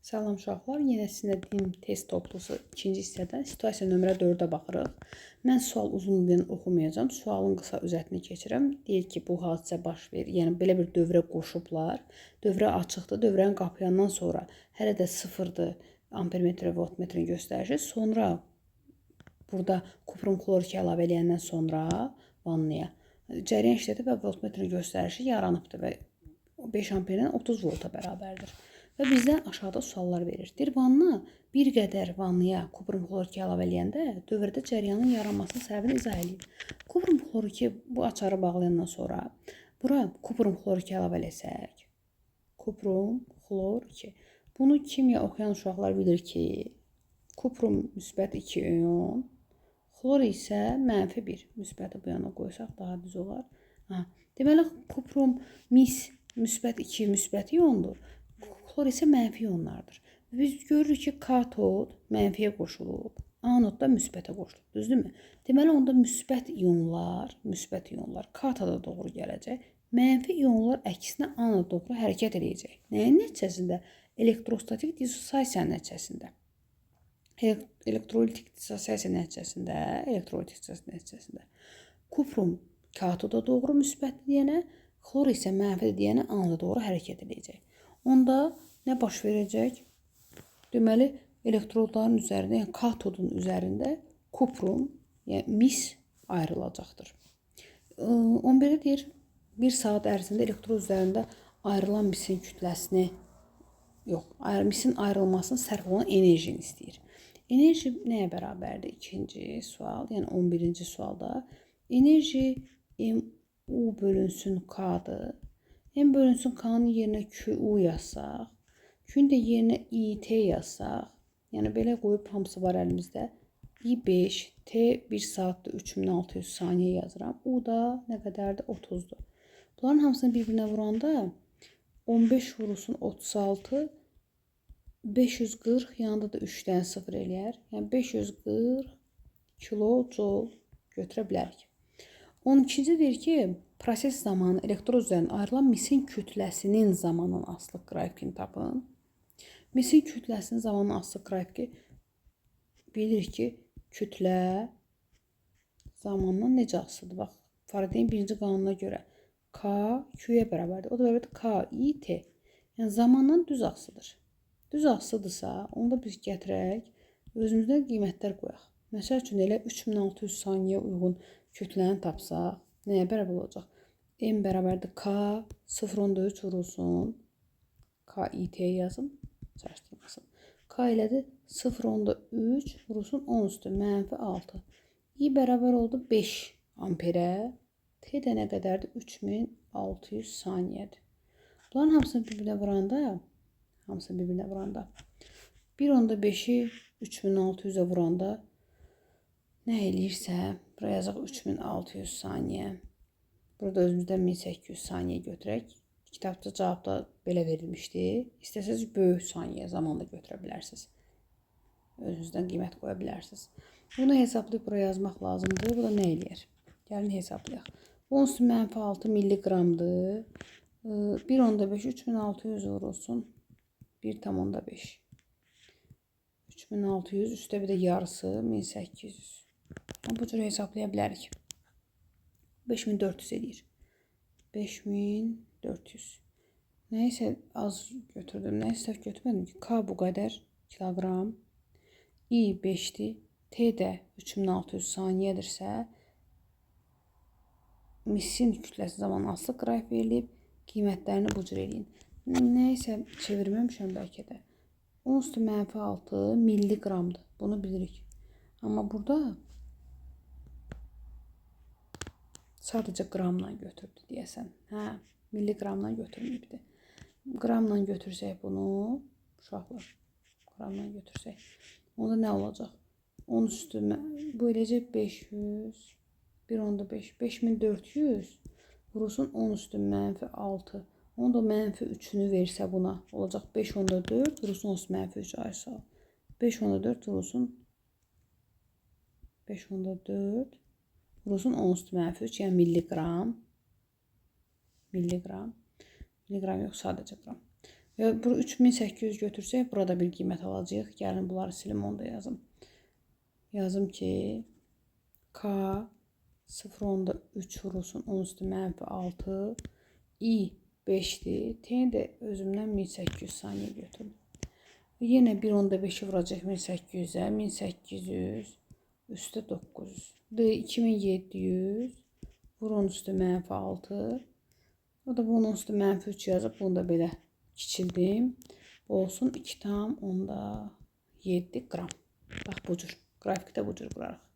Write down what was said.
Salam uşaqlar, yenə sizinlə din test toplusu ikinci hissədən situasiya nömrə 4-ə baxırıq. Mən sual uzunluğunu oxumayacağam, sualın qısa özətini keçirəm. Deyir ki, bu hadisə baş verir, yəni belə bir dövrə qoşublar. Dövrə açıqdır, dövrəni qapayandan sonra hələ də sıfırdır ampermetr və voltmetrin göstərişi. Sonra burada kuprum xloriki əlavə edəndən sonra vannaya cəryan işlədib və voltmetrin göstərişi yaranıbdır və 5 amperdən 30 volta bərabərdir. Və bizdən aşağıda suallar verir. Deyir, vanna bir qədər vannaya kuprum xloriki əlavə edəndə dövrdə cəryanın yaranmasının səbəbini izah edin. Kuprum xloriki bu açarı bağlayandan sonra bura kuprum xloriki əlavə etsək, kuprum xloriki. Bunu kimya oxuyan uşaqlar bilir ki, kuprum müsbət 2 ion, xlor isə mənfi 1. Müsbəti bu yana qoysaq daha düz olar. Deməli, kuprum müsbət 2 müsbət iondur. Xlor isə mənfi ionlardır. Biz görürük ki, katod mənfiyə qoşulub, anod da müsbətə qoşulub. Düzdürmü? Deməli, onda müsbət ionlar katoda doğru gələcək. Mənfi ionlar əksinə anoda doğru hərəkət edəcək. Nəyin nəticəsində? Elektrostatik dissosiasiyanın nəticəsində. Elektrolitik dissosiasiya nəticəsində kuprum katoda doğru müsbətli deyənə, xlor isə mənfi deyənə anoda doğru hərəkət edəcək. Onda nə baş verəcək? Deməli, elektrodların üzərində, yəni katodun üzərində kuprum, yəni mis ayrılacaqdır. 11-də deyir, 1 saat ərzində elektrod üzərində ayrılan misin kütləsini, misin ayrılmasını sərf olan enerjini istəyir. Enerji nəyə bərabərdir? İkinci sual, yəni 11-ci sualda. Enerji U bölünsün K-dır. M bölünsün K-nın yerinə QU yazsaq, Q-nin də yerinə IT yazsaq, yəni belə qoyub hamısı var əlimizdə. I5, T 1 saatdır 3600 saniyə yazıram. U da nə qədərdir? 30-dur. Bunların hamısını bir-birinə vuranda 15 vurulsun 36, 540 yanında da 3-dən 0 eləyər. Yəni 540 kilojoule götürə bilərik. 12-ci deyir ki, proses zamanı elektrod üzərindən ayrılan misin kütləsinin zamandan asılıq qrafikini tapın. Misin kütləsinin zamandan asılıq qrafiki bilir ki, kütlə zamandan necə asılıdır? Bax, Faradayın birinci qanununa görə K Q-yə bərabərdir. O da bərabərdir K, I, T. Yəni zamandan düz asılıdır. Düz asılıdırsa, onda biz gətirək, özümüzdən qiymətlər qoyaq. Məsəl üçün, elə 3600 saniyə uyğun kütləni tapsaq, nəyə bərabər olacaq? M bərabərdir K, 0.3 vurulsun. K, I, T yazım. Çarşdırmasın. K elədir 0.3 vurulsun 10 üstü, mənfi 6. I bərabər oldu 5 amperə. T də nə qədərdir? 3600 saniyədir. Bunların hamısını bir-birinə vuranda, 1.5-i 3600-ə vuranda nə eləyirsə, buraya yazaq 3600 saniyə. Burada özümüzdən 1800 saniyə götürək. Kitabda cavabda belə verilmişdi. İstəsəz böyük saniyə zamanda götürə bilərsiniz. Özünüzdən qiymət qoya bilərsiniz. Bunu hesablayıb buraya yazmaq lazımdır. Bu da nə eləyər? Gəlin hesablayaq. 10⁻6 milliqramdır. 1.5 3600 vurulsun. 1,5. 3600 üstə bir də yarısı 1800. Bu cür hesablaya bilərik. 5400 edir. 5400. Nəysə az götürdüm. Nəysə səhv götürmədim ki. K bu qədər kiloqram. I 5-dir. T də 3600 saniyədirsə, misin kütləsi zamanı asılıq qrafik verilib, qiymətlərini bu cür eləyin. Nəysə çevirməmişəm bəlkə də. 10⁻6 milliqramdır. Bunu bilirik. Amma burada sadəcə qramla götürdü deyəsən. Milliqramla götürməyibdir. Qramla götürsək bunu, uşaqlar, qramla götürsək, onda nə olacaq? 10 üstü, bu eləcək 500, 1.5, 5400 vurulsun 10 üstü -6. Onda -3'ünü versə buna olacaq 5.4 vurulsun 10 üstü -3 aysa. 5.4 vurulsun 10 üstü -3, yəni milliqram. Milliqram yox, sadəcə qram. Və bu 3800 götürsək, burada bir qiymət alacağıq. Gəlin bunları silim, onu da yazım. Yazım ki, K 0.3 vurulsun 10 üstü -6. I 5'dir. T'ni də özümdən 1800 saniye götürdüm. Yenə 1.5'i vuracaq 1800'ə. 1800 üstü 900. D 2700 vurun üstü -6. O da bunun üstü -3 yazıb. Bunu da belə kiçildim. Olsun 2,7 qram. Bax bu cür. Qrafikdə bu cür qurarıq.